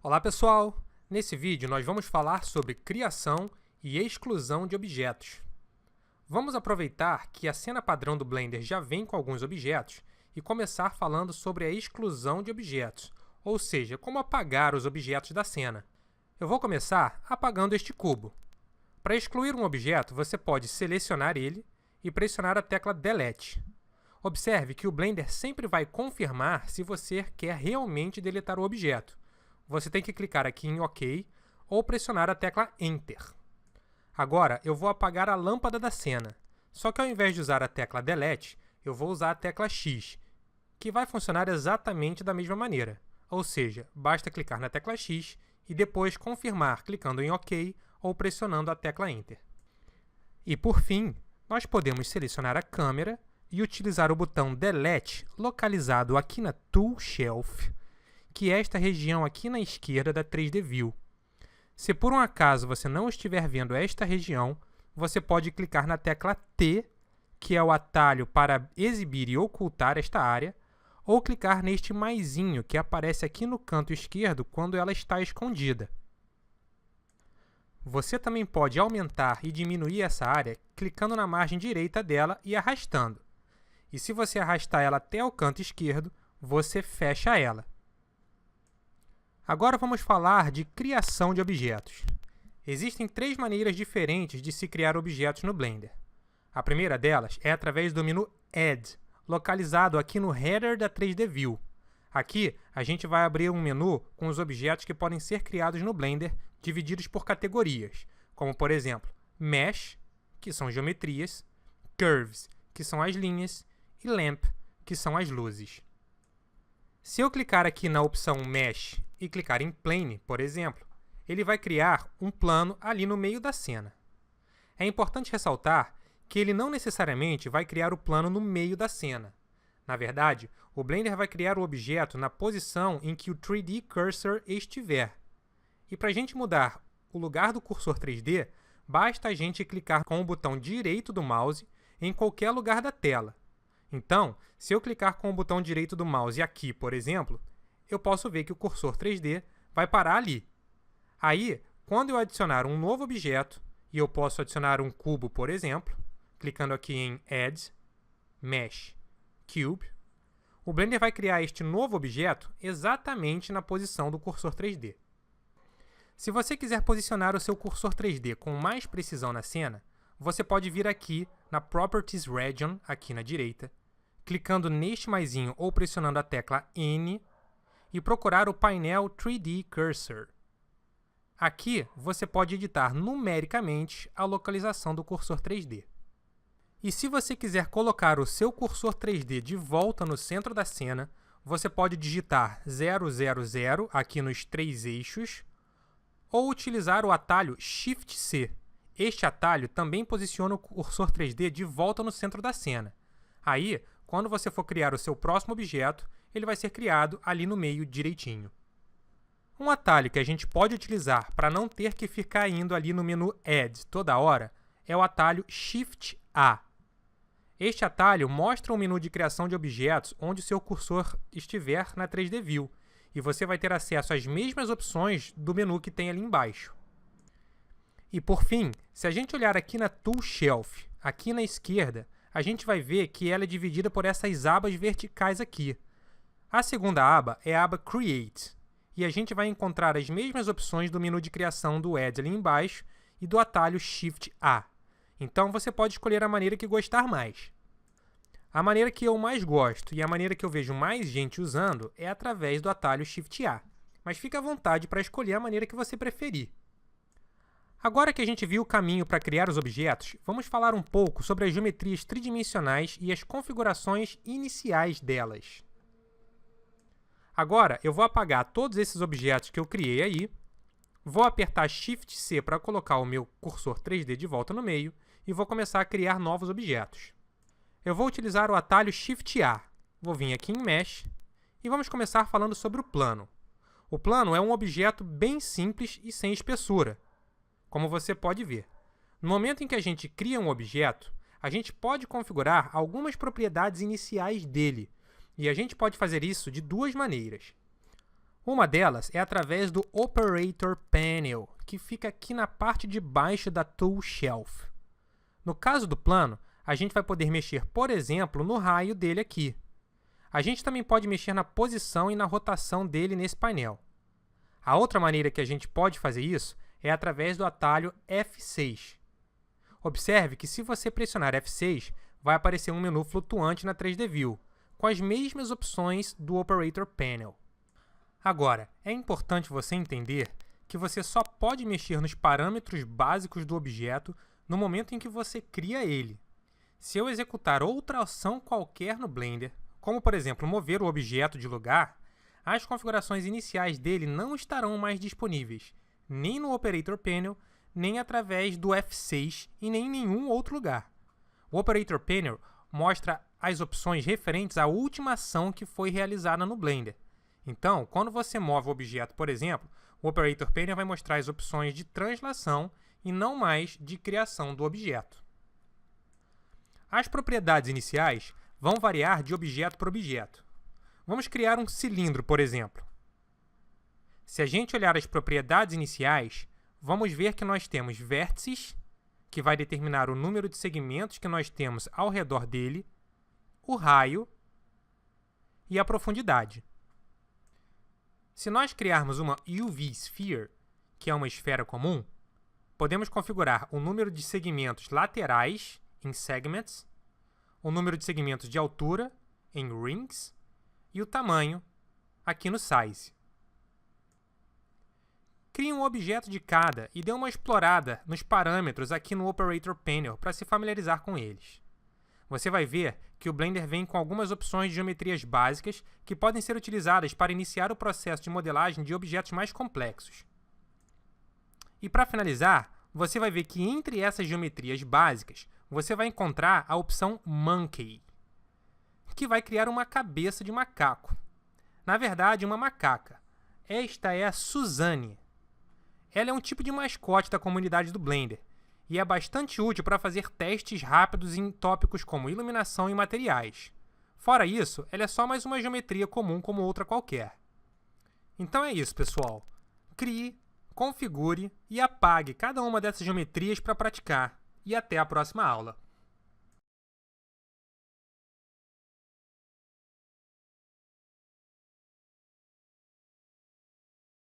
Olá pessoal! Nesse vídeo nós vamos falar sobre criação e exclusão de objetos. Vamos aproveitar que a cena padrão do Blender já vem com alguns objetos e começar falando sobre a exclusão de objetos, ou seja, como apagar os objetos da cena. Eu vou começar apagando este cubo. Para excluir um objeto, você pode selecionar ele e pressionar a tecla Delete. Observe que o Blender sempre vai confirmar se você quer realmente deletar o objeto. Você tem que clicar aqui em OK ou pressionar a tecla Enter. Agora, eu vou apagar a lâmpada da cena. Só que ao invés de usar a tecla Delete, eu vou usar a tecla X, que vai funcionar exatamente da mesma maneira. Ou seja, basta clicar na tecla X e depois confirmar clicando em OK ou pressionando a tecla Enter. E por fim, nós podemos selecionar a câmera e utilizar o botão Delete localizado aqui na Tool Shelf, que é esta região aqui na esquerda da 3D View. Se por um acaso você não estiver vendo esta região, você pode clicar na tecla T, que é o atalho para exibir e ocultar esta área, ou clicar neste maisinho que aparece aqui no canto esquerdo quando ela está escondida. Você também pode aumentar e diminuir essa área clicando na margem direita dela e arrastando. E se você arrastar ela até o canto esquerdo, você fecha ela. Agora vamos falar de criação de objetos. Existem três maneiras diferentes de se criar objetos no Blender. A primeira delas é através do menu Add, localizado aqui no header da 3D View. Aqui, a gente vai abrir um menu com os objetos que podem ser criados no Blender, divididos por categorias, como por exemplo, Mesh, que são geometrias, Curves, que são as linhas, e Lamp, que são as luzes. Se eu clicar aqui na opção Mesh e clicar em Plane, por exemplo, ele vai criar um plano ali no meio da cena. É importante ressaltar que ele não necessariamente vai criar o plano no meio da cena. Na verdade, o Blender vai criar o objeto na posição em que o 3D Cursor estiver. E para a gente mudar o lugar do cursor 3D, basta a gente clicar com o botão direito do mouse em qualquer lugar da tela. Então, se eu clicar com o botão direito do mouse aqui, por exemplo, eu posso ver que o cursor 3D vai parar ali. Aí, quando eu adicionar um novo objeto, e eu posso adicionar um cubo, por exemplo, clicando aqui em Add, Mesh, Cube, o Blender vai criar este novo objeto exatamente na posição do cursor 3D. Se você quiser posicionar o seu cursor 3D com mais precisão na cena, você pode vir aqui na Properties Region, aqui na direita, clicando neste maisinho ou pressionando a tecla N e procurar o painel 3D Cursor. Aqui você pode editar numericamente a localização do cursor 3D. E se você quiser colocar o seu cursor 3D de volta no centro da cena, você pode digitar 000 aqui nos três eixos ou utilizar o atalho Shift-C. Este atalho também posiciona o cursor 3D de volta no centro da cena. Aí, quando você for criar o seu próximo objeto, ele vai ser criado ali no meio direitinho. Um atalho que a gente pode utilizar para não ter que ficar indo ali no menu Add toda hora é o atalho Shift-A. Este atalho mostra um menu de criação de objetos onde o seu cursor estiver na 3D View, e você vai ter acesso às mesmas opções do menu que tem ali embaixo. E por fim, se a gente olhar aqui na Tool Shelf, aqui na esquerda, a gente vai ver que ela é dividida por essas abas verticais aqui. A segunda aba é a aba Create, e a gente vai encontrar as mesmas opções do menu de criação do Add ali embaixo e do atalho Shift-A. Então você pode escolher a maneira que gostar mais. A maneira que eu mais gosto e a maneira que eu vejo mais gente usando é através do atalho Shift-A, mas fique à vontade para escolher a maneira que você preferir. Agora que a gente viu o caminho para criar os objetos, vamos falar um pouco sobre as geometrias tridimensionais e as configurações iniciais delas. Agora, eu vou apagar todos esses objetos que eu criei aí, vou apertar Shift-C para colocar o meu cursor 3D de volta no meio e vou começar a criar novos objetos. Eu vou utilizar o atalho Shift-A, vou vir aqui em Mesh e vamos começar falando sobre o plano. O plano é um objeto bem simples e sem espessura, como você pode ver. No momento em que a gente cria um objeto, a gente pode configurar algumas propriedades iniciais dele, e a gente pode fazer isso de duas maneiras. Uma delas é através do Operator Panel, que fica aqui na parte de baixo da Tool Shelf. No caso do plano, a gente vai poder mexer, por exemplo, no raio dele aqui. A gente também pode mexer na posição e na rotação dele nesse painel. A outra maneira que a gente pode fazer isso é através do atalho F6. Observe que se você pressionar F6, vai aparecer um menu flutuante na 3D View, com as mesmas opções do Operator Panel. Agora, é importante você entender que você só pode mexer nos parâmetros básicos do objeto no momento em que você cria ele. Se eu executar outra ação qualquer no Blender, como por exemplo mover o objeto de lugar, as configurações iniciais dele não estarão mais disponíveis, nem no Operator Panel, nem através do F6 e nem em nenhum outro lugar. O Operator Panel mostra as opções referentes à última ação que foi realizada no Blender. Então, quando você move o objeto, por exemplo, o Operator Panel vai mostrar as opções de translação e não mais de criação do objeto. As propriedades iniciais vão variar de objeto para objeto. Vamos criar um cilindro, por exemplo. Se a gente olhar as propriedades iniciais, vamos ver que nós temos vértices, que vai determinar o número de segmentos que nós temos ao redor dele, o raio e a profundidade. Se nós criarmos uma UV Sphere, que é uma esfera comum, podemos configurar o número de segmentos laterais, em Segments, o número de segmentos de altura, em Rings, e o tamanho, aqui no Size. Crie um objeto de cada e dê uma explorada nos parâmetros aqui no Operator Panel para se familiarizar com eles. Você vai ver que o Blender vem com algumas opções de geometrias básicas que podem ser utilizadas para iniciar o processo de modelagem de objetos mais complexos. E para finalizar, você vai ver que entre essas geometrias básicas, você vai encontrar a opção Monkey, que vai criar uma cabeça de macaco. Na verdade, uma macaca. Esta é a Suzanne. Ela é um tipo de mascote da comunidade do Blender e é bastante útil para fazer testes rápidos em tópicos como iluminação e materiais. Fora isso, ela é só mais uma geometria comum como outra qualquer. Então é isso, pessoal. Crie, configure e apague cada uma dessas geometrias para praticar. E até a próxima aula.